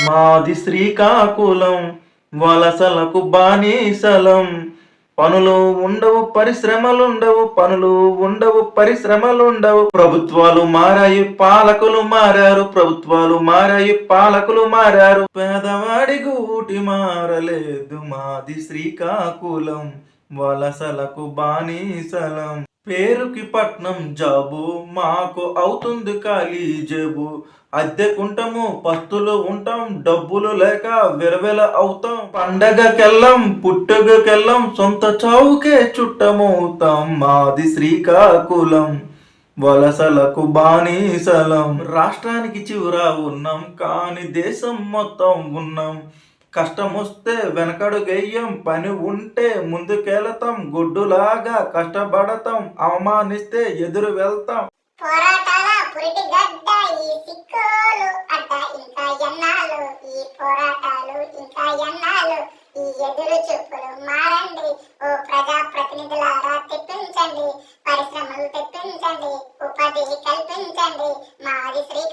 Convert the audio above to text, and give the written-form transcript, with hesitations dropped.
మాది శ్రీకాకుళం వలసలకు బానిసలం. పనులు ఉండవు పరిశ్రమలుండవు, పనులు ఉండవు పరిశ్రమలుండవు. ప్రభుత్వాలు మారాయి పాలకులు మారారు, ప్రభుత్వాలు మారాయి పాలకులు మారారు. పేదవాడి గూటి మారలేదు, మాది శ్రీకాకుళం వలసలకు బానిసలం. పేరుకి పట్నం జాబు, మాకు అవుతుంది ఖాళీ జేబు. అద్దెకుంటాము పస్తులు ఉంటాం, డబ్బులు లేక విరవెల అవుతాం. పండగకెళ్ళం పుట్టుగకెళ్ళం, సొంత చావుకే చుట్టమవుతాం. మాది శ్రీకాకుళం వలసలకు బానిసలం. రాష్ట్రానికి చివర ఉన్నాం కానీ దేశం మొత్తం ఉన్నాం. కష్టం వస్తే వెనకడుగెయ్యం, పని ఉంటే ముందుకెళతాం. గుడ్డులాగా కష్టపడతాం, అవమానిస్తే ఎదురు వెళ్తాం. పోరాటాల పురిటి గడ్డ ఈ సిక్కోలు అడ్డ, ఇంకా ఎన్నాళ్ళు ఈ పోరాటాలు, ఇంకా ఎన్నాళ్ళు ఈ ఎదురు చూపులు. మారండి ఓ ప్రజా ప్రతినిధులారా, తెప్పించండి పరిశ్రమలు, తెప్పించండి ఉపాధి కల్పించండి. మాది శ్రీ